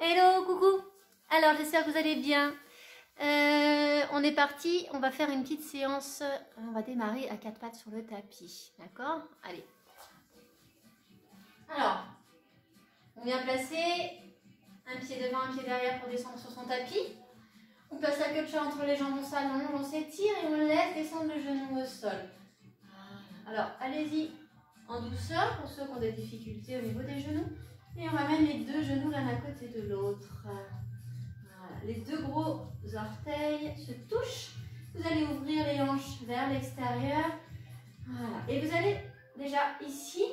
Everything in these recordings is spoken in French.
Hello, coucou. Alors, j'espère que vous allez bien. On est parti, on va faire une petite séance. On va démarrer à 4 pattes sur le tapis. D'accord? Allez. Alors, on vient placer un pied devant, un pied derrière pour descendre sur son tapis. On place la queue de chat entre les jambes, on s'allonge, on s'étire et on laisse descendre le genou au sol. Alors, allez-y en douceur pour ceux qui ont des difficultés au niveau des genoux. Et on ramène les deux genoux l'un à côté de l'autre. Voilà. Les deux gros orteils se touchent. Vous allez ouvrir les hanches vers l'extérieur. Voilà. Et vous allez déjà ici,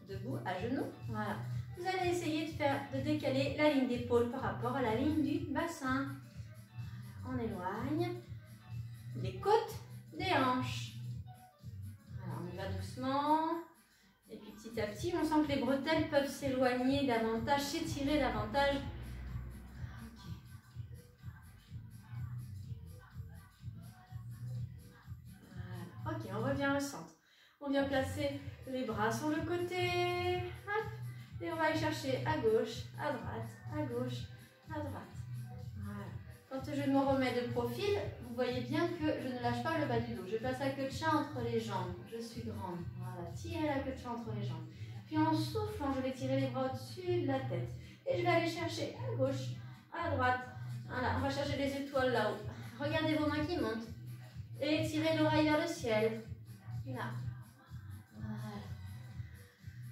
debout, à genoux. Voilà. Vous allez essayer de décaler la ligne d'épaule par rapport à la ligne du bassin. On éloigne les côtes des hanches. Alors, on y va doucement. Et puis petit à petit, on sent que les bretelles peuvent s'éloigner davantage, s'étirer davantage. Okay. Voilà. Ok, on revient au centre. On vient placer les bras sur le côté. Hop. Et on va aller chercher à gauche, à droite, à gauche, à droite. Voilà. Quand je me remets de profil, vous voyez bien que je ne lâche pas le bas du dos. Je place la queue de chat entre les jambes. Je suis grande. Voilà, tirez la queue de chat entre les jambes. Puis en soufflant, je vais tirer les bras au-dessus de la tête. Et je vais aller chercher à gauche, à droite. Voilà, on va chercher les étoiles là-haut. Regardez vos mains qui montent. Et tirez l'oreille vers le ciel. Là.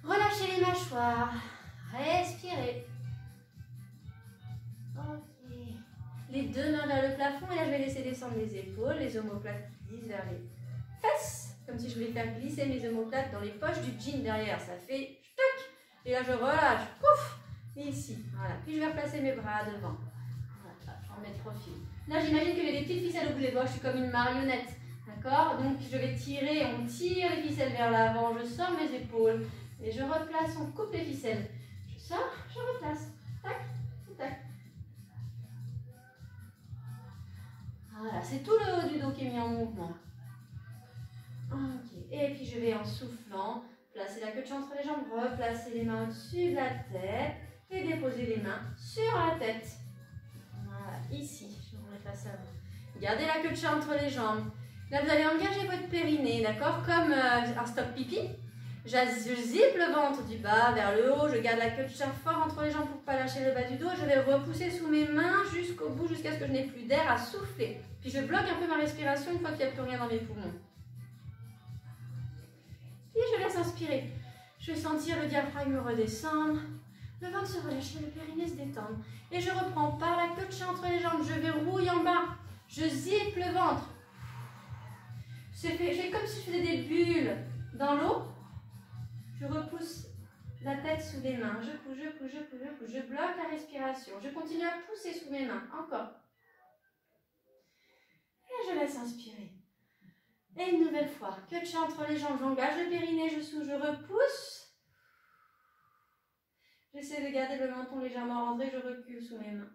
Voilà. Relâchez les mâchoires. Respirez. Ok. Les deux mains vers le plafond. Et là, je vais laisser descendre les épaules. Les omoplates glissent vers les fesses. Comme si je voulais faire glisser mes omoplates dans les poches du jean derrière. Ça fait choc. Et là, je relâche. Pouf. Et ici. Voilà. Puis, je vais replacer mes bras devant. Voilà. Je remets de profil. Là, j'imagine que j'ai des petites ficelles au bout des doigts. Je suis comme une marionnette. D'accord? Donc, je vais tirer. On tire les ficelles vers l'avant. Je sors mes épaules. Et je replace. On coupe les ficelles. Je sors. Je replace. Tac. Tac. Voilà. C'est tout le haut du dos qui est mis en mouvement. Ok, et puis je vais en soufflant placer la queue de chat entre les jambes, replacer les mains au-dessus de la tête et déposer les mains sur la tête. Voilà, ici, je vous remets face à vous. Gardez la queue de chat entre les jambes. Là, vous allez engager votre périnée, d'accord? Comme un stop pipi. Je zippe le ventre du bas vers le haut, je garde la queue de chat fort entre les jambes pour ne pas lâcher le bas du dos. Je vais repousser sous mes mains jusqu'au bout, jusqu'à ce que je n'ai plus d'air à souffler. Puis je bloque un peu ma respiration une fois qu'il n'y a plus rien dans mes poumons. Et je laisse inspirer. Je vais sentir le diaphragme redescendre, le ventre se relâcher, le périnée se détendre. Et je reprends par la queue de chat entre les jambes, je verrouille en bas, je zippe le ventre. Je fais comme si je faisais des bulles dans l'eau. Je repousse la tête sous les mains, je pousse, je pousse, je pousse, je pousse, je bloque la respiration. Je continue à pousser sous mes mains, encore. Et je laisse inspirer. Et une nouvelle fois, queue de chat entre les jambes, j'engage le périnée, je souffle, je repousse. J'essaie de garder le menton légèrement rentré, je recule sous mes mains.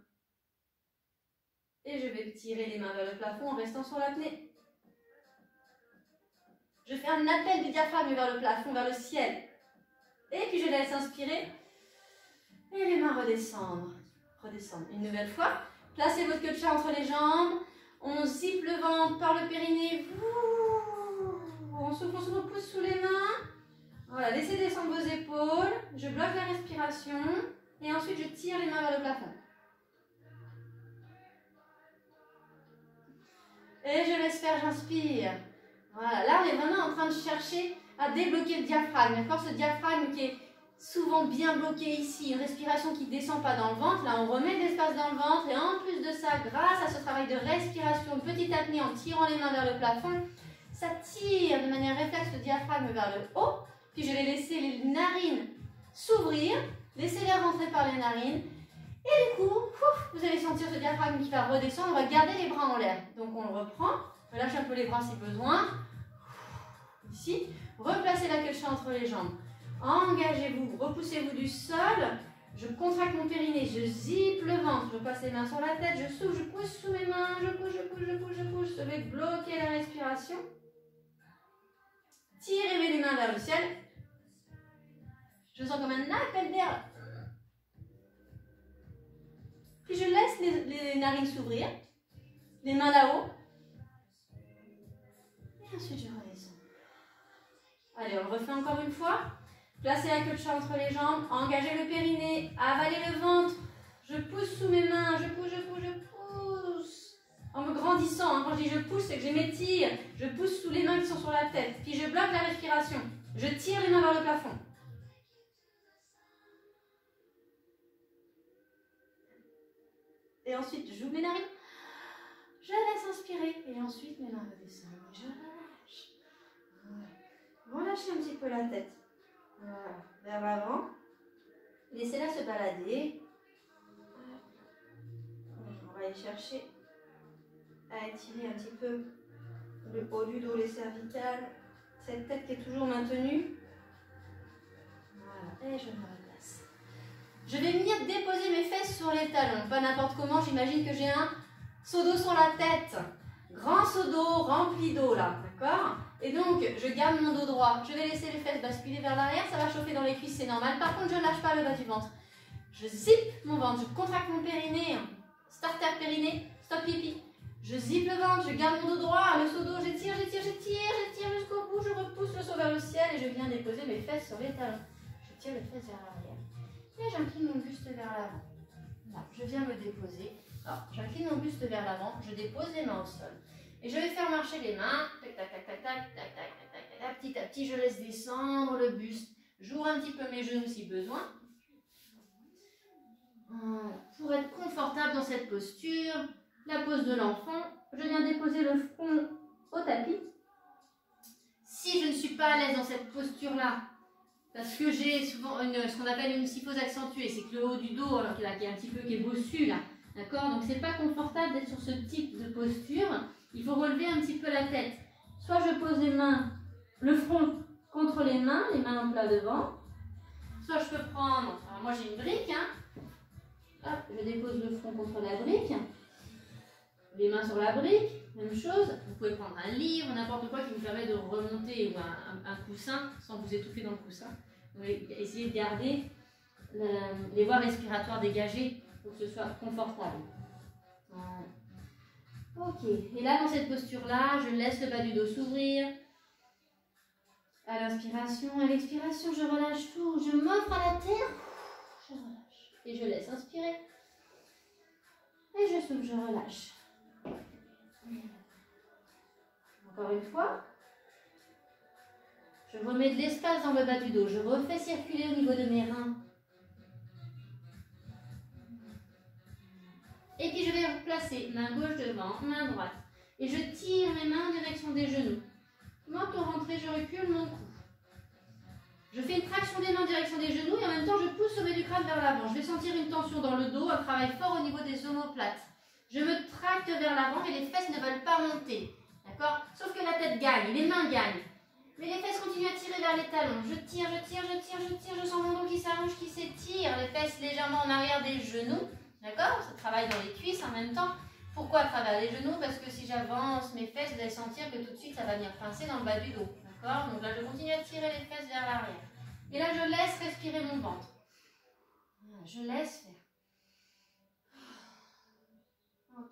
Et je vais tirer les mains vers le plafond en restant sur l'apnée. Je fais un appel du diaphragme vers le plafond, vers le ciel. Et puis je laisse inspirer. Et les mains redescendre. Redescendre. Une nouvelle fois, placez votre queue de chat entre les jambes. On zippe le ventre par le périnée. On souffle, on se repousse sous les mains. Voilà, laissez descendre vos épaules. Je bloque la respiration. Et ensuite, je tire les mains vers le plafond. Et je laisse faire, j'inspire. Voilà, là, on est vraiment en train de chercher à débloquer le diaphragme. D'accord? Ce diaphragme qui est souvent bien bloqué ici. Une respiration qui ne descend pas dans le ventre. Là, on remet de l'espace dans le ventre. Et en plus de ça, grâce à ce travail de respiration, petite apnée en tirant les mains vers le plafond, ça tire de manière réflexe le diaphragme vers le haut. Puis je vais laisser les narines s'ouvrir, laisser l'air rentrer par les narines. Et du coup, vous allez sentir ce diaphragme qui va redescendre. On va garder les bras en l'air. Donc on le reprend. On relâche un peu les bras si besoin. Ici, replacez la queue de chat entre les jambes. Engagez-vous, repoussez-vous du sol. Je contracte mon périnée, je zippe le ventre. Je passe les mains sur la tête, je souffle, je pousse sous mes mains. Je pousse, je pousse, je pousse, je pousse. Je vais bloquer la respiration. Tirez les mains vers le ciel. Je sens comme un appel d'air les narines s'ouvrir. Les mains là-haut. Et ensuite, je redescends. Allez, on le refait encore une fois. Placez la queue de chat entre les jambes. Engagez le périnée. Avalez le ventre. Je pousse sous mes mains. Je pousse, je pousse, je pousse. En me grandissant. Hein. Quand je dis je pousse, c'est que je m'étire. Je pousse sous les mains qui sont sur la tête. Puis je bloque la respiration. Je tire les mains vers le plafond. Et ensuite, j'ouvre mes narines. Je laisse inspirer. Et ensuite, mes mains redescendent. Je relâche. Voilà. Relâchez un petit peu la tête. Voilà. Vers l'avant. Laissez-la se balader. On va aller chercher à étirer un petit peu le haut du dos, les cervicales. Cette tête qui est toujours maintenue. Voilà. Et je me replace. Je vais venir déposer mes fesses sur les talons. Pas n'importe comment. J'imagine que j'ai un seau d'eau sur la tête. Grand seau d'eau rempli d'eau là. D'accord? Et donc, je garde mon dos droit. Je vais laisser les fesses basculer vers l'arrière. Ça va chauffer dans les cuisses, c'est normal. Par contre, je ne lâche pas le bas du ventre. Je zippe mon ventre. Je contracte mon périnée. Starter périnée. Stop pipi. Je zippe le ventre. Je garde mon dos droit. Le seau d'eau, j'étire, j'étire, j'étire, j'étire jusqu'au bout. Je repousse le seau vers le ciel et je viens déposer mes fesses sur les talons. Je tire les fesses vers l'arrière. Et j'incline mon buste vers l'avant. Là, je viens me déposer. Alors, j'incline mon buste vers l'avant. Je dépose les mains au sol. Et je vais faire marcher les mains, tac, tac, tac, tac, tac, tac, tac, tac, tac, petit à petit, je laisse descendre le buste. J'ouvre un petit peu mes genoux si besoin. Voilà. Pour être confortable dans cette posture, la pose de l'enfant, je viens déposer le front au tapis. Si je ne suis pas à l'aise dans cette posture-là, parce que j'ai souvent ce qu'on appelle une psychose accentuée, c'est que le haut du dos, alors qu'il est un petit peu qui est bossu là, d'accord? Donc c'est pas confortable d'être sur ce type de posture. Il faut relever un petit peu la tête. Soit je pose les mains, le front contre les mains en plat devant. Soit je peux prendre, alors moi j'ai une brique, hein. Hop, je dépose le front contre la brique. Les mains sur la brique, même chose. Vous pouvez prendre un livre, n'importe quoi qui vous permet de remonter ou un coussin sans vous étouffer dans le coussin. Vous essayez de garder les voies respiratoires dégagées pour que ce soit confortable. Voilà. Ok, et là dans cette posture-là, je laisse le bas du dos s'ouvrir. À l'inspiration, à l'expiration, je relâche tout. Je m'offre à la terre. Je relâche. Et je laisse inspirer. Et je souffle, je relâche. Encore une fois. Je remets de l'espace dans le bas du dos. Je refais circuler au niveau de mes reins. Et puis je vais replacer main gauche devant, main droite. Et je tire mes mains en direction des genoux. Menton rentré, je recule mon cou. Je fais une traction des mains en direction des genoux et en même temps je pousse le sommet du crâne vers l'avant. Je vais sentir une tension dans le dos, un travail fort au niveau des omoplates. Je me tracte vers l'avant et les fesses ne veulent pas monter. D'accord? Sauf que la tête gagne, les mains gagnent. Mais les fesses continuent à tirer vers les talons. Je tire, je tire, je tire, je tire. Je sens mon dos qui s'allonge, qui s'étire. Les fesses légèrement en arrière des genoux. D'accord? Ça travaille dans les cuisses en même temps. Pourquoi à travers les genoux? Parce que si j'avance mes fesses, vous allez sentir que tout de suite ça va venir pincer dans le bas du dos. D'accord? Donc là je continue à tirer les fesses vers l'arrière. Et là je laisse respirer mon ventre. Voilà, je laisse faire. Ok.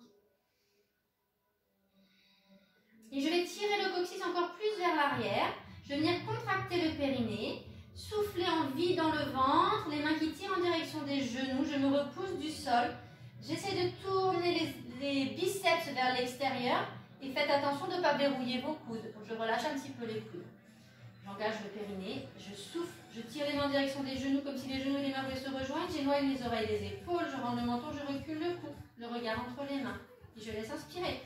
Et je vais tirer le coccyx encore plus vers l'arrière. Je vais venir contracter le périnée. Souffler en vide dans le ventre, les mains qui tirent en direction des genoux, je me repousse du sol. J'essaie de tourner les biceps vers l'extérieur et faites attention de ne pas verrouiller vos coudes. Je relâche un petit peu les coudes. J'engage le périnée, je souffle, je tire les mains en direction des genoux comme si les genoux et les mains voulaient se rejoindre. J'éloigne les oreilles des épaules, je rends le menton, je recule le cou, le regard entre les mains. Et je laisse inspirer.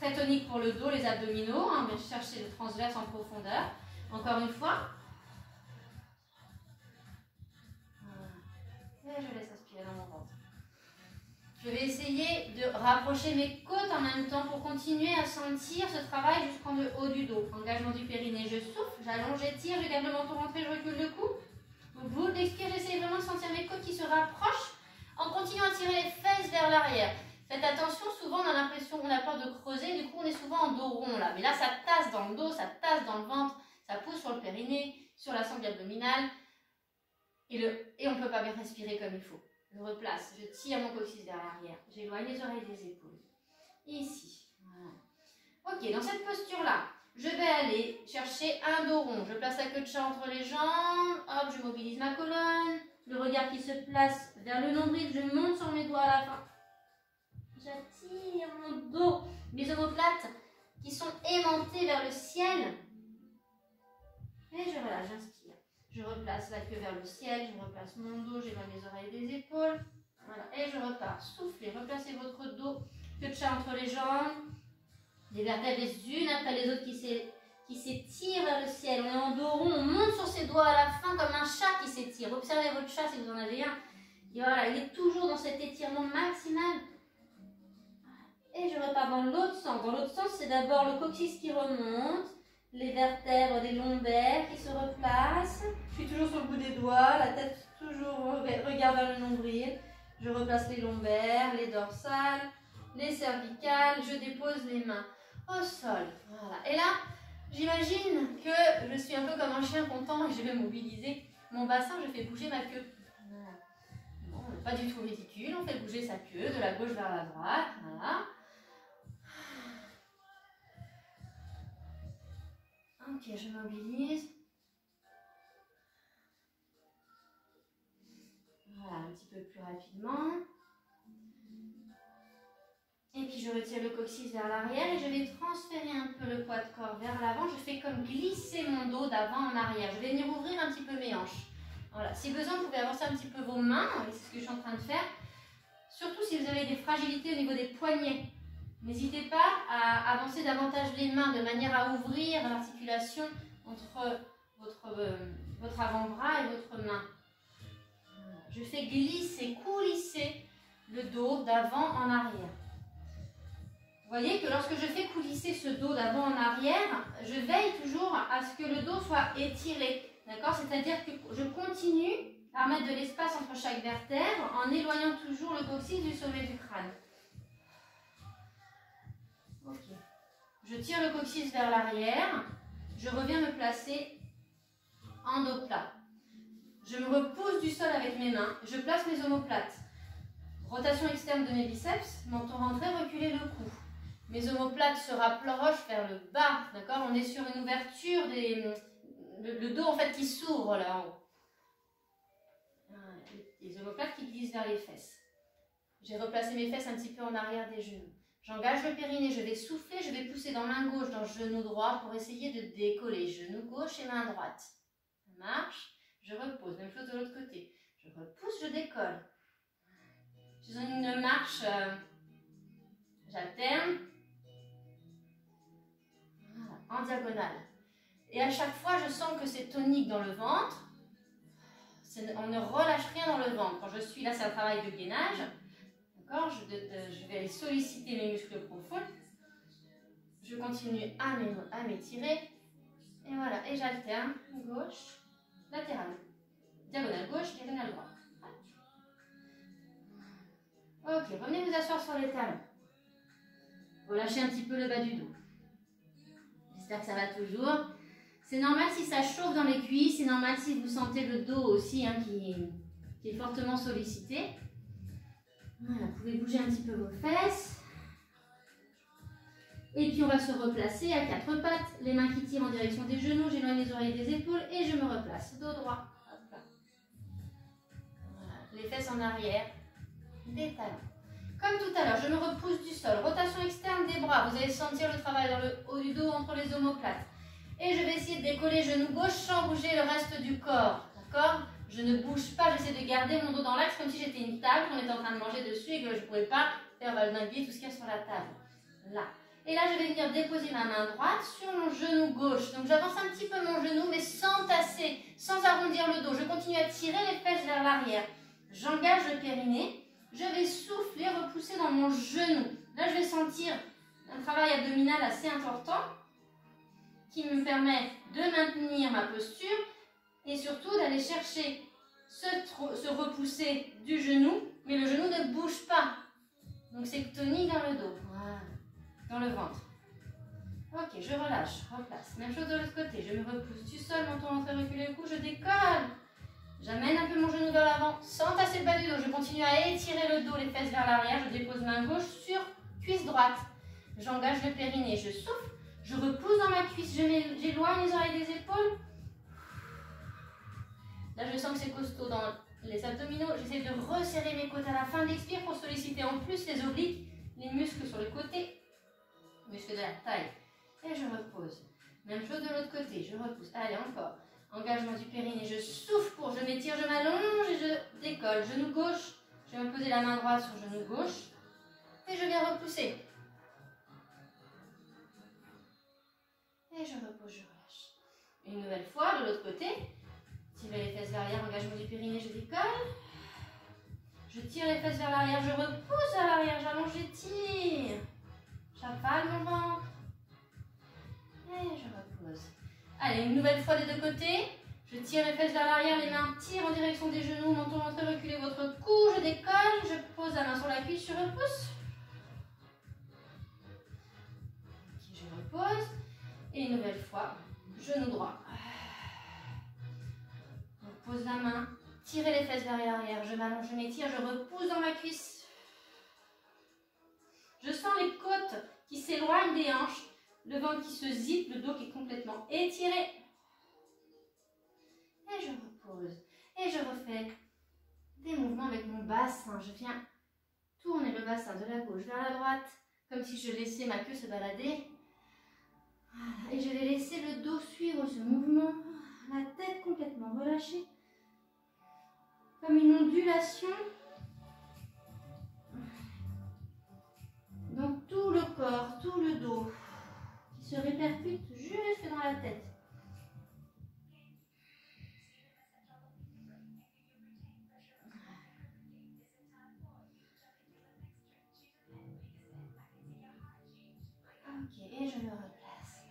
Très tonique pour le dos, les abdominaux, hein, mais cherchez le transverse en profondeur. Encore une fois. Et je laisse inspirer dans mon ventre. Je vais essayer de rapprocher mes côtes en même temps pour continuer à sentir ce travail jusqu'en haut du dos. Engagement du périnée, je souffle, j'allonge, j'étire, je garde le menton rentré, je recule le cou. Au bout de l'expire, j'essaie vraiment de sentir mes côtes qui se rapprochent en continuant à tirer les fesses vers l'arrière. Faites attention, souvent on a l'impression qu'on a peur de creuser, du coup on est souvent en dos rond là. Mais là ça tasse dans le dos, ça tasse dans le ventre, ça pousse sur le périnée, sur la sangle abdominale. Et on ne peut pas bien respirer comme il faut. Je replace, je tire mon coccyx vers l'arrière. J'éloigne les oreilles des épaules. Et ici. Voilà. Ok, dans cette posture-là, je vais aller chercher un dos rond. Je place la queue de chat entre les jambes. Hop, je mobilise ma colonne. Le regard qui se place vers le nombril. Je monte sur mes doigts à la fin. J'attire mon dos. Mes omoplates qui sont aimantées vers le ciel. Et je relâche, j'inspire. Je replace la queue vers le ciel. Je replace mon dos. J'éloigne les oreilles des épaules. Voilà. Et je repars. Soufflez. Replacez votre dos. Queue de chat entre les jambes. Les vertèbres les unes après les autres qui s'étirent vers le ciel. On est en dos rond, on monte sur ses doigts à la fin comme un chat qui s'étire. Observez votre chat si vous en avez un. Et voilà, il est toujours dans cet étirement maximal. Et je repars dans l'autre sens. Dans l'autre sens, c'est d'abord le coccyx qui remonte, les vertèbres des lombaires qui se replacent. Je suis toujours sur le bout des doigts, la tête toujours regarde vers le nombril. Je replace les lombaires, les dorsales, les cervicales. Je dépose les mains au sol. Voilà. Et là, j'imagine que je suis un peu comme un chien content et je vais mobiliser mon bassin, je fais bouger ma queue. Voilà. Bon, pas du tout ridicule, on fait bouger sa queue de la gauche vers la droite. Voilà. Ok, je mobilise. Voilà, un petit peu plus rapidement. Et puis je retire le coccyx vers l'arrière et je vais transférer un peu le poids de corps vers l'avant. Je fais comme glisser mon dos d'avant en arrière. Je vais venir ouvrir un petit peu mes hanches. Voilà. Si besoin, vous pouvez avancer un petit peu vos mains. C'est ce que je suis en train de faire. Surtout si vous avez des fragilités au niveau des poignets. N'hésitez pas à avancer davantage les mains de manière à ouvrir l'articulation entre votre avant-bras et votre main. Voilà. Je fais glisser, coulisser le dos d'avant en arrière. Vous voyez que lorsque je fais coulisser ce dos d'avant en arrière, je veille toujours à ce que le dos soit étiré. D'accord? C'est-à-dire que je continue à mettre de l'espace entre chaque vertèbre en éloignant toujours le coccyx du sommet du crâne. Ok. Je tire le coccyx vers l'arrière. Je reviens me placer en dos plat. Je me repousse du sol avec mes mains. Je place mes omoplates. Rotation externe de mes biceps. Menton rentré, reculer le cou. Mes omoplates se rapprochent vers le bas, d'accord? On est sur une ouverture, le dos en fait qui s'ouvre là en haut. Les omoplates qui glissent vers les fesses. J'ai replacé mes fesses un petit peu en arrière des genoux. J'engage le périnée, je vais souffler, je vais pousser dans main gauche, dans genou droit pour essayer de décoller. Genou gauche et main droite. Ça marche. Je repose, même chose de l'autre côté. Je repousse, je décolle. Je suis dans une marche, j'alterne. En diagonale. Et à chaque fois, je sens que c'est tonique dans le ventre. On ne relâche rien dans le ventre. Quand je suis là, c'est un travail de gainage. D'accord? Je vais aller solliciter mes muscles profonds. Je continue à m'étirer. Et voilà. Et j'alterne. Gauche, latérale. Diagonale gauche, diagonale droite. Ok, revenez vous asseoir sur les talons. Relâchez un petit peu le bas du dos. J'espère que ça va toujours. C'est normal si ça chauffe dans les cuisses, c'est normal si vous sentez le dos aussi hein, qui est fortement sollicité. Voilà, vous pouvez bouger un petit peu vos fesses. Et puis on va se replacer à quatre pattes, les mains qui tirent en direction des genoux, j'éloigne les oreilles des épaules et je me replace. Dos droit. Hop là. Voilà, les fesses en arrière, des talons. Comme tout à l'heure, je me repousse du sol. Rotation externe des bras. Vous allez sentir le travail dans le haut du dos entre les omoplates. Et je vais essayer de décoller genou gauche sans bouger le reste du corps. D'accord? Je ne bouge pas, j'essaie de garder mon dos dans l'axe comme si j'étais une table, qu'on était en train de manger dessus et que je ne pouvais pas faire valdinguer tout ce qu'il y a sur la table. Là. Et là, je vais venir déposer ma main droite sur mon genou gauche. Donc j'avance un petit peu mon genou, mais sans tasser, sans arrondir le dos. Je continue à tirer les fesses vers l'arrière. J'engage le périnée. Je vais souffler, repousser dans mon genou. Là, je vais sentir un travail abdominal assez important qui me permet de maintenir ma posture et surtout d'aller chercher se repousser du genou, mais le genou ne bouge pas. Donc, c'est tonique dans le dos. Voilà. Dans le ventre. Ok, je relâche, replace. Même chose de l'autre côté. Je me repousse du sol, menton rentré, reculer le cou, je décolle. J'amène un peu mon genou vers l'avant sans tasser le bas du dos. Je continue à étirer le dos, les fesses vers l'arrière. Je dépose main gauche sur cuisse droite. J'engage le périnée. Je souffle. Je repousse dans ma cuisse. J'éloigne les oreilles des épaules. Là, je sens que c'est costaud dans les abdominaux. J'essaie de resserrer mes côtes à la fin de l'expire pour solliciter en plus les obliques, les muscles sur le côté, muscles de la taille. Et je repose. Même chose de l'autre côté. Je repousse. Allez, encore. Engagement du périnée, je souffle je m'étire, je m'allonge et je décolle. Genou gauche, je vais me poser la main droite sur genou gauche et je viens repousser. Et je repose, je relâche. Une nouvelle fois, de l'autre côté, tirer les fesses vers l'arrière, engagement du périnée, je décolle. Je tire les fesses vers l'arrière, je repousse à l'arrière, j'allonge, j'étire. J'appale mon ventre. Et je repose. Allez, une nouvelle fois des deux côtés. Je tire les fesses vers l'arrière, les mains tirent en direction des genoux, menton rentré, reculez votre cou, je décolle, je pose la main sur la cuisse, je repousse. Ok, je repose. Et une nouvelle fois, genou droit. Je pose la main, tirez les fesses vers l'arrière, je m'allonge, je m'étire, je repousse dans ma cuisse. Je sens les côtes qui s'éloignent des hanches. Le ventre qui se zippe, le dos qui est complètement étiré. Et je repose. Et je refais des mouvements avec mon bassin. Je viens tourner le bassin de la gauche vers la droite, comme si je laissais ma queue se balader. Voilà. Et je vais laisser le dos suivre ce mouvement. La tête complètement relâchée. Comme une ondulation. Dans tout le corps, tout le dos. Se répercute jusque dans la tête. Ok, et je me replace.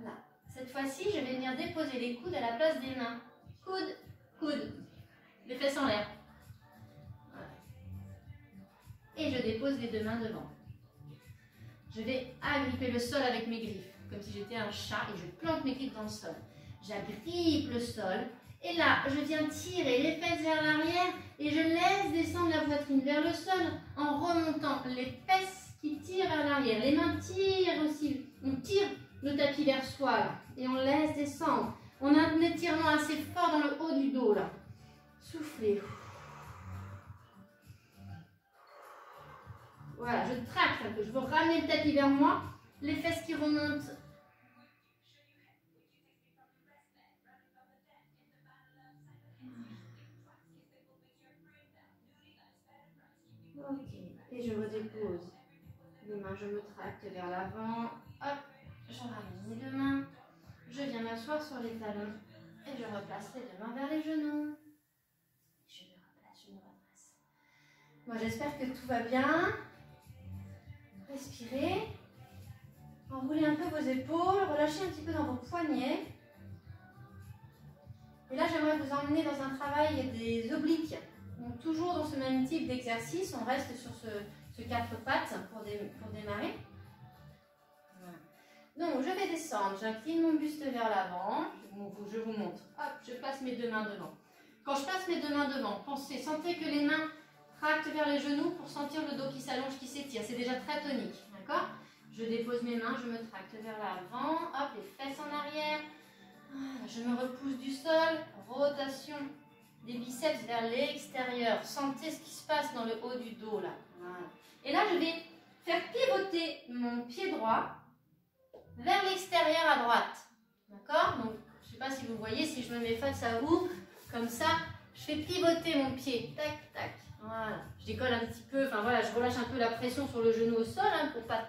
Là. Cette fois-ci, je vais venir déposer les coudes à la place des mains. Coude, coude. Les fesses en l'air. Voilà. Et je dépose les deux mains devant. Je vais agripper le sol avec mes griffes, comme si j'étais un chat, et je plante mes griffes dans le sol. J'agrippe le sol, et là, je viens tirer les fesses vers l'arrière, et je laisse descendre la poitrine vers le sol, en remontant les fesses qui tirent vers l'arrière. Les mains tirent aussi, on tire le tapis vers soi, là, et on laisse descendre. On a un étirement assez fort dans le haut du dos, là. Soufflez. Voilà, je tracte un peu. Je veux ramener le tapis vers moi. Les fesses qui remontent. Ok. Et je redépose. Les mains, je me tracte vers l'avant. Hop. Je ramène mes deux mains. Je viens m'asseoir sur les talons. Et je replace les deux mains vers les genoux. Je me replace, je me redresse. Moi, j'espère que tout va bien. Respirez, enroulez un peu vos épaules, relâchez un petit peu dans vos poignets. Et là, j'aimerais vous emmener dans un travail des obliques. Donc, toujours dans ce même type d'exercice, on reste sur ce quatre pattes pour démarrer. Voilà. Donc, je vais descendre, j'incline mon buste vers l'avant, je vous montre. Hop, je place mes deux mains devant. Quand je place mes deux mains devant, sentez que les mains tracte vers les genoux pour sentir le dos qui s'allonge, qui s'étire. C'est déjà très tonique, d'accord? Je dépose mes mains, je me tracte vers l'avant. Hop, les fesses en arrière. Je me repousse du sol. Rotation des biceps vers l'extérieur. Sentez ce qui se passe dans le haut du dos, là. Voilà. Et là, je vais faire pivoter mon pied droit vers l'extérieur à droite. D'accord? Donc, je ne sais pas si vous voyez, si je me mets face à vous, comme ça, je fais pivoter mon pied. Tac, tac. Voilà, je décolle un petit peu, enfin voilà, je relâche un peu la pression sur le genou au sol pour ne pas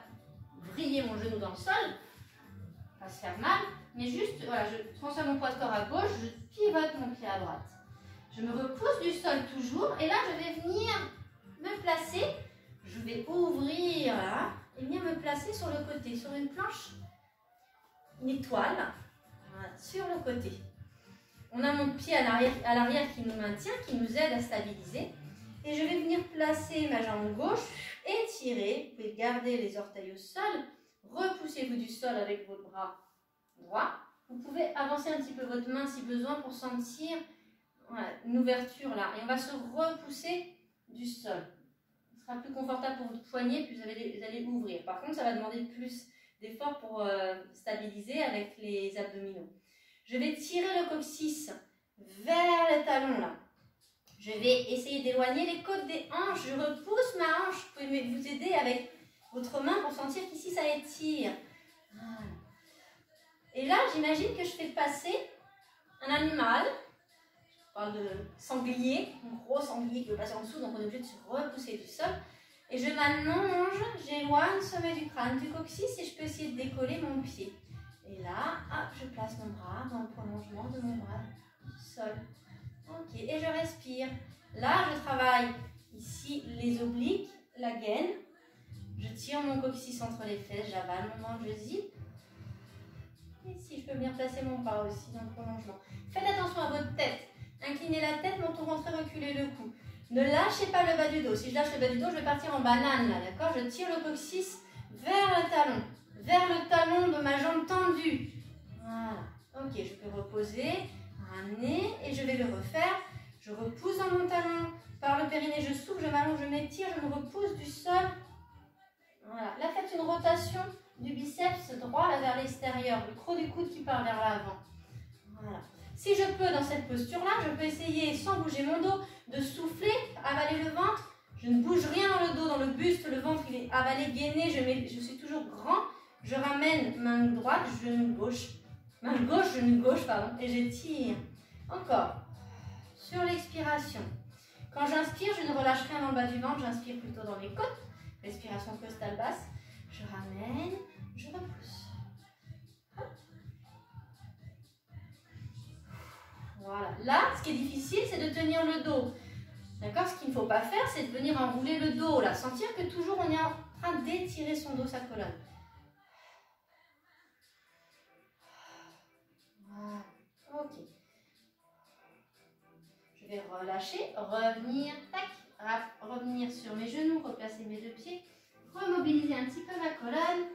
vriller mon genou dans le sol, pas se faire mal, mais juste, voilà, je transfère mon poids de corps à gauche, je pivote mon pied à droite. Je me repousse du sol toujours, et là je vais venir me placer, je vais ouvrir là, et venir me placer sur le côté, sur une planche, une étoile, voilà, sur le côté. On a mon pied à l'arrière qui nous maintient, qui nous aide à stabiliser. Et je vais venir placer ma jambe gauche, étirer, vous pouvez garder les orteils au sol, repoussez-vous du sol avec votre bras droit. Vous pouvez avancer un petit peu votre main si besoin pour sentir voilà, une ouverture là. Et on va se repousser du sol. Ce sera plus confortable pour votre poignet, puis vous allez ouvrir. Par contre, ça va demander plus d'effort pour stabiliser avec les abdominaux. Je vais tirer le coccyx vers le talon là. Je vais essayer d'éloigner les côtes des hanches. Je repousse ma hanche. Vous pouvez vous aider avec votre main pour sentir qu'ici ça étire. Voilà. Et là, j'imagine que je fais passer un animal. Je parle de sanglier, un gros sanglier qui veut passer en dessous, donc on est obligé de se repousser du sol. Et je m'allonge, j'éloigne le sommet du crâne, du coccyx, et je peux essayer de décoller mon pied. Et là, hop, je place mon bras dans le prolongement de mon bras du sol. Ok, et je respire. Là, je travaille ici les obliques, la gaine. Je tire mon coccyx entre les fesses, j'avale mon ventre, je zip. Et ici, je peux venir placer mon bras aussi dans le prolongement. Faites attention à votre tête. Inclinez la tête, menton rentré, reculez le cou. Ne lâchez pas le bas du dos. Si je lâche le bas du dos, je vais partir en banane là, d'accord? Je tire le coccyx vers le talon de ma jambe tendue. Voilà. Ok, je peux reposer, ramener et je vais le refaire. Je repousse dans mon talon. Par le périnée, je souffle, je m'allonge, je m'étire, je me repousse du sol. Voilà. Là, faites une rotation du biceps droit là, vers l'extérieur. Le creux du coude qui part vers l'avant. Voilà. Si je peux, dans cette posture-là, je peux essayer, sans bouger mon dos, de souffler, avaler le ventre. Je ne bouge rien dans le dos, dans le buste, le ventre il est avalé, gainé, je suis toujours grand. Je ramène main droite, genou gauche. Main gauche, genou gauche, pardon, et j'étire. Encore. Sur l'expiration. Quand j'inspire, je ne relâche rien dans le bas du ventre, j'inspire plutôt dans les côtes. Respiration costale basse. Je ramène, je repousse. Hop. Voilà. Là, ce qui est difficile, c'est de tenir le dos. D'accord? Ce qu'il ne faut pas faire, c'est de venir enrouler le dos. Là. Sentir que toujours on est en train d'étirer son dos, sa colonne. Voilà. Ok. Je vais relâcher, revenir, tac, revenir sur mes genoux, replacer mes deux pieds, remobiliser un petit peu ma colonne.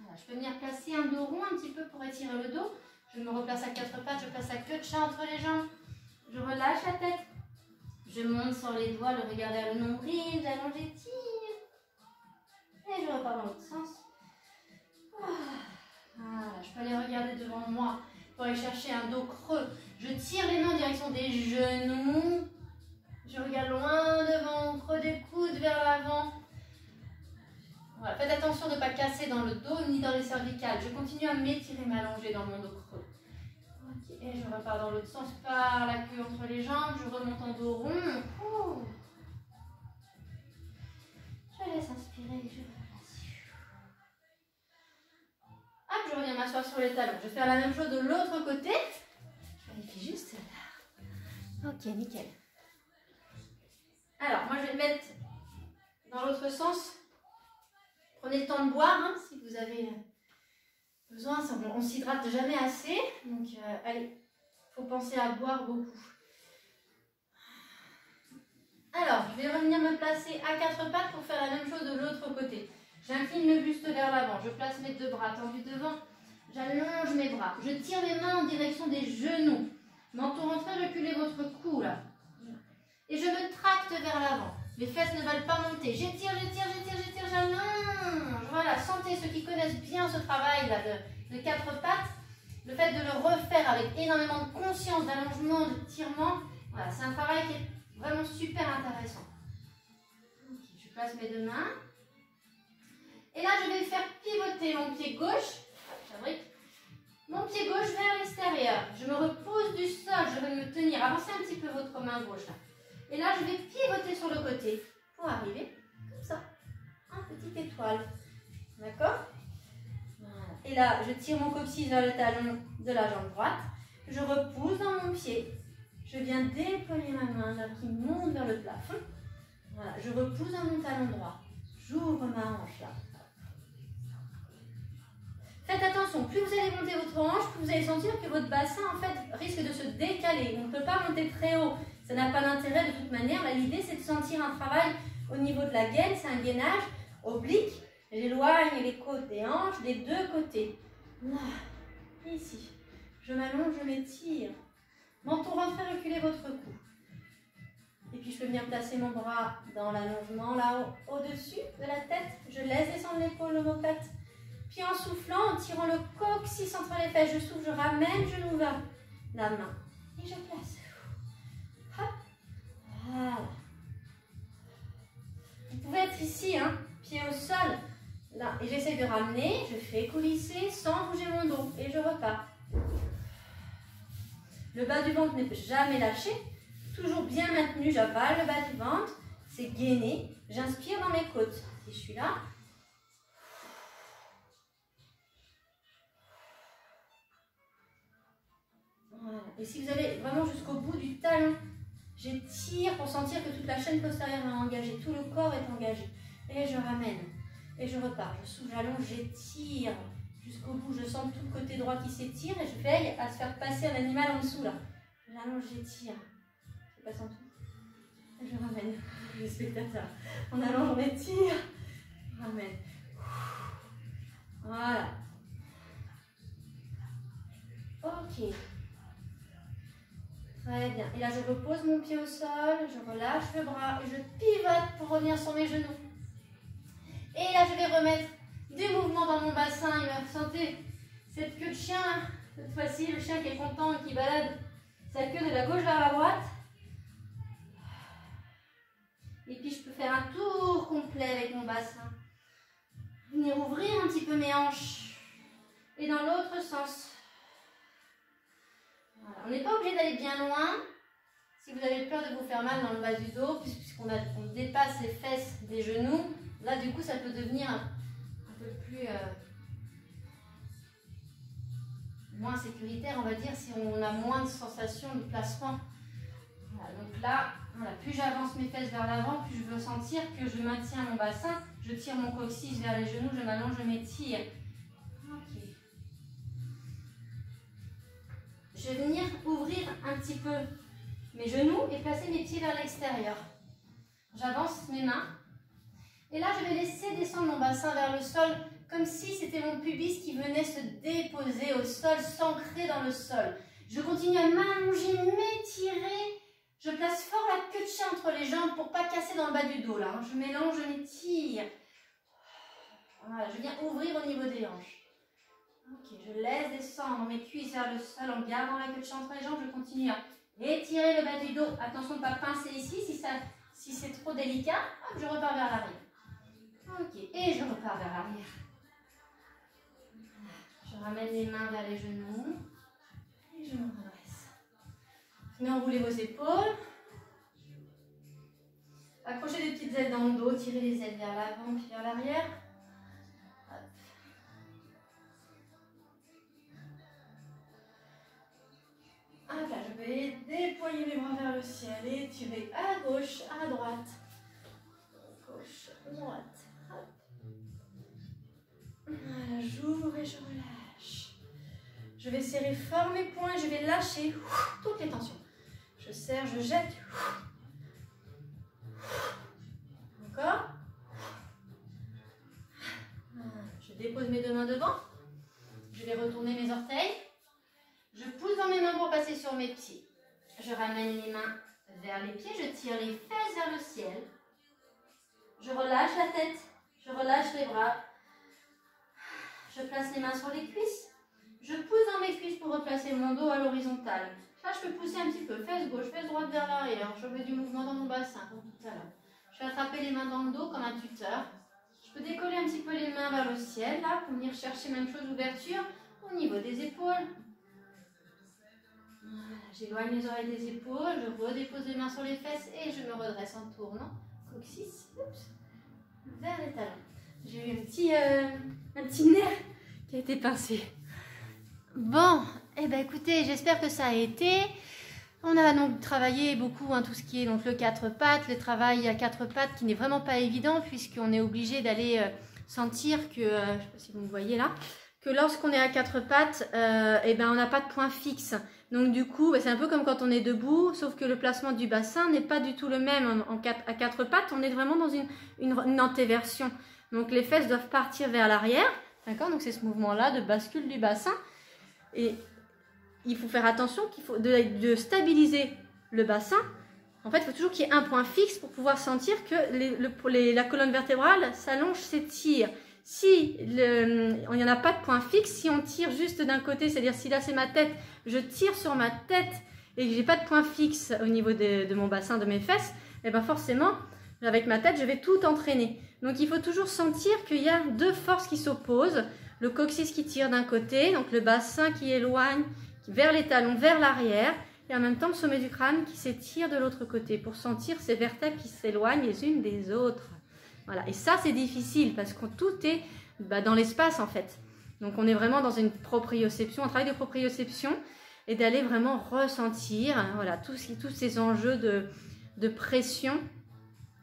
Voilà. Je peux venir placer un dos rond un petit peu pour étirer le dos. Je me replace à quatre pattes, je place la queue de chat entre les jambes. Je relâche la tête. Je monte sur les doigts, le regard vers le nombril, j'allonge, j'étire. Et je repars dans l'autre sens. Voilà, je peux aller regarder devant moi pour aller chercher un dos creux. Je tire les mains en direction des genoux. Je regarde loin devant, creux des coudes vers l'avant. Voilà, faites attention de ne pas casser dans le dos ni dans les cervicales. Je continue à m'étirer, m'allonger dans mon dos creux. Ok, et je repars dans l'autre sens par la queue entre les jambes. Je remonte en dos rond. Ouh. Je laisse inspirer, je relâche. Hop, je reviens m'asseoir sur les talons. Je vais faire la même chose de l'autre côté. Je vérifie juste là. Ok, nickel. Alors, moi je vais me mettre dans l'autre sens. Prenez le temps de boire hein, si vous avez besoin. On ne s'hydrate jamais assez. Donc, allez, il faut penser à boire beaucoup. Alors, je vais revenir me placer à quatre pattes pour faire la même chose de l'autre côté. J'incline le buste vers l'avant. Je place mes deux bras tendus devant. J'allonge mes bras. Je tire mes mains en direction des genoux. Menton rentré, reculez votre cou là. Et je me tracte vers l'avant. Mes fesses ne veulent pas monter. J'étire, j'étire, j'étire, j'étire, j'allonge. Voilà, sentez ceux qui connaissent bien ce travail là de quatre pattes. Le fait de le refaire avec énormément de conscience, d'allongement, de tirement. Voilà, c'est un travail qui est vraiment super intéressant. Okay, je place mes deux mains. Et là, je vais faire pivoter mon pied gauche. Fabrique. Mon pied gauche vers l'extérieur. Je me repose du sol. Je vais me tenir. Avancez un petit peu votre main gauche là. Et là, je vais pivoter sur le côté pour arriver comme ça, en petite étoile. D'accord? Voilà. Et là, je tire mon coccyx vers le talon de la jambe droite. Je repousse dans mon pied. Je viens déployer ma main là, qui monte vers le plafond. Voilà. Je repousse dans mon talon droit. J'ouvre ma hanche là. Faites attention, plus vous allez monter votre hanche, plus vous allez sentir que votre bassin en fait risque de se décaler. On ne peut pas monter très haut. Ça n'a pas d'intérêt de toute manière. L'idée, c'est de sentir un travail au niveau de la gaine. C'est un gainage oblique. J'éloigne les côtes des hanches des deux côtés. Là, ici. Je m'allonge, je m'étire. Menton rentré, reculez votre cou. Et puis je peux venir placer mon bras dans l'allongement là au-dessus de la tête. Je laisse descendre l'épaule, l'omoplate. Puis en soufflant, en tirant le coccyx entre les fesses, je souffle, je ramène genou vers la main. Et je place. Hop. Voilà. Vous pouvez être ici, hein, pied au sol. Là. Et j'essaie de ramener, je fais coulisser sans bouger mon dos. Et je repars. Le bas du ventre n'est jamais lâché. Toujours bien maintenu, j'avale le bas du ventre. C'est gainé. J'inspire dans mes côtes. Si je suis là. Voilà. Et si vous allez vraiment jusqu'au bout du talon, j'étire pour sentir que toute la chaîne postérieure est engagée, tout le corps est engagé. Et je ramène. Et je repars. Je souffle, j'allonge, j'étire jusqu'au bout. Je sens tout le côté droit qui s'étire et je veille à se faire passer un animal en dessous là. J'allonge, j'étire. Je passe en tout. Et je ramène les spectateurs. On allonge, on étire. Je ramène. Voilà. Ok. Très bien. Et là, je repose mon pied au sol, je relâche le bras et je pivote pour revenir sur mes genoux. Et là, je vais remettre des mouvements dans mon bassin. Et là, vous sentez cette queue de chien. Cette fois-ci, le chien qui est content et qui balade sa queue de la gauche vers la droite. Et puis, je peux faire un tour complet avec mon bassin. Venir ouvrir un petit peu mes hanches. Et dans l'autre sens. Voilà. On n'est pas obligé d'aller bien loin. Si vous avez peur de vous faire mal dans le bas du dos, puisqu'on dépasse les fesses des genoux, là du coup ça peut devenir un peu plus moins sécuritaire, on va dire, si on a moins de sensations de placement. Voilà, donc là, voilà, plus j'avance mes fesses vers l'avant, plus je veux sentir que je maintiens mon bassin, je tire mon coccyx vers les genoux, je m'allonge, je m'étire. Ok. Je vais venir ouvrir un petit peu mes genoux et placer mes pieds vers l'extérieur. J'avance mes mains. Et là, je vais laisser descendre mon bassin vers le sol, comme si c'était mon pubis qui venait se déposer au sol, s'ancrer dans le sol. Je continue à m'allonger, m'étirer. Je place fort la queue de chien entre les jambes pour ne pas casser dans le bas du dos. Là. Je m'élonge, je m'étire. Voilà, je viens ouvrir au niveau des hanches. Ok, je laisse descendre mes cuisses vers le sol en gardant la queue de chien entre les jambes. Je continue à étirer le bas du dos. Attention de ne pas pincer ici. Si c'est trop délicat, hop, je repars vers l'arrière. Ok, et je repars vers l'arrière. Je ramène les mains vers les genoux. Et je me redresse. Je mets enrouler vos épaules. Accrochez des petites ailes dans le dos. Tirez les ailes vers l'avant puis vers l'arrière. Hop là, je vais déployer mes bras vers le ciel et tirer à gauche, à droite. Gauche, droite. Hop. Voilà, j'ouvre et je relâche. Je vais serrer fort mes poings et je vais lâcher toutes les tensions. Je serre, je jette. Encore. Je dépose mes deux mains devant. Je vais retourner mes orteils. Je pousse dans mes mains pour passer sur mes pieds. Je ramène les mains vers les pieds. Je tire les fesses vers le ciel. Je relâche la tête. Je relâche les bras. Je place les mains sur les cuisses. Je pousse dans mes cuisses pour replacer mon dos à l'horizontale. Là, je peux pousser un petit peu. Fesse gauche, fesse droite vers l'arrière. Je mets du mouvement dans mon bassin, comme tout à l'heure. Je vais attraper les mains dans le dos comme un tuteur. Je peux décoller un petit peu les mains vers le ciel, là, pour venir chercher même chose, ouverture au niveau des épaules. Voilà, j'éloigne les oreilles des épaules, je redépose les mains sur les fesses et je me redresse en tournant. Coccyx, oups, vers les talons. J'ai eu un petit nerf qui a été pincé. Bon, eh ben écoutez, j'espère que ça a été. On a donc travaillé beaucoup tout ce qui est donc le 4 pattes, le travail à 4 pattes qui n'est vraiment pas évident puisqu'on est obligé d'aller sentir que, je ne sais pas si vous me voyez là, que lorsqu'on est à 4 pattes, eh ben on n'a pas de point fixe. Donc du coup, c'est un peu comme quand on est debout, sauf que le placement du bassin n'est pas du tout le même à 4 pattes. On est vraiment dans une antéversion. Donc les fesses doivent partir vers l'arrière, d'accord? Donc c'est ce mouvement-là de bascule du bassin. Et il faut faire attention qu'il faut de stabiliser le bassin. En fait, il faut toujours qu'il y ait un point fixe pour pouvoir sentir que la colonne vertébrale s'allonge, s'étire. Si il n'y en a pas de point fixe, si on tire juste d'un côté, c'est-à-dire si là c'est ma tête, je tire sur ma tête et que j'ai pas de point fixe au niveau de mon bassin, de mes fesses, et bien forcément, avec ma tête, je vais tout entraîner. Donc il faut toujours sentir qu'il y a deux forces qui s'opposent. Le coccyx qui tire d'un côté, donc le bassin qui éloigne vers les talons, vers l'arrière, et en même temps le sommet du crâne qui s'étire de l'autre côté pour sentir ces vertèbres qui s'éloignent les unes des autres. Voilà. Et ça c'est difficile parce que tout est dans l'espace en fait. Donc on est vraiment dans une proprioception, un travail de proprioception et d'aller vraiment ressentir voilà, tous ces enjeux de pression,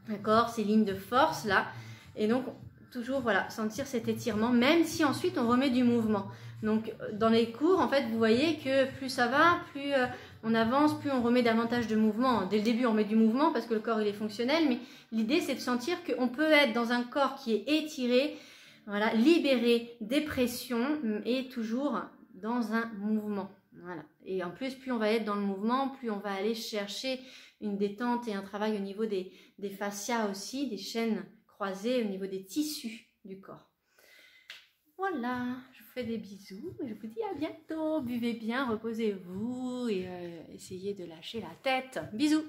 d'accord, ces lignes de force là. Et donc toujours voilà, sentir cet étirement, même si ensuite on remet du mouvement. Donc dans les cours, en fait, vous voyez que plus ça va, plus on avance, plus on remet davantage de mouvement. Dès le début, on met du mouvement parce que le corps il est fonctionnel, mais l'idée c'est de sentir qu'on peut être dans un corps qui est étiré, voilà, libéré des pressions et toujours dans un mouvement. Voilà. Et en plus, plus on va être dans le mouvement, plus on va aller chercher une détente et un travail au niveau des fascias aussi, des chaînes croisées, au niveau des tissus du corps. Voilà, je vous fais des bisous, je vous dis à bientôt, buvez bien, reposez-vous et essayez de lâcher la tête. Bisous!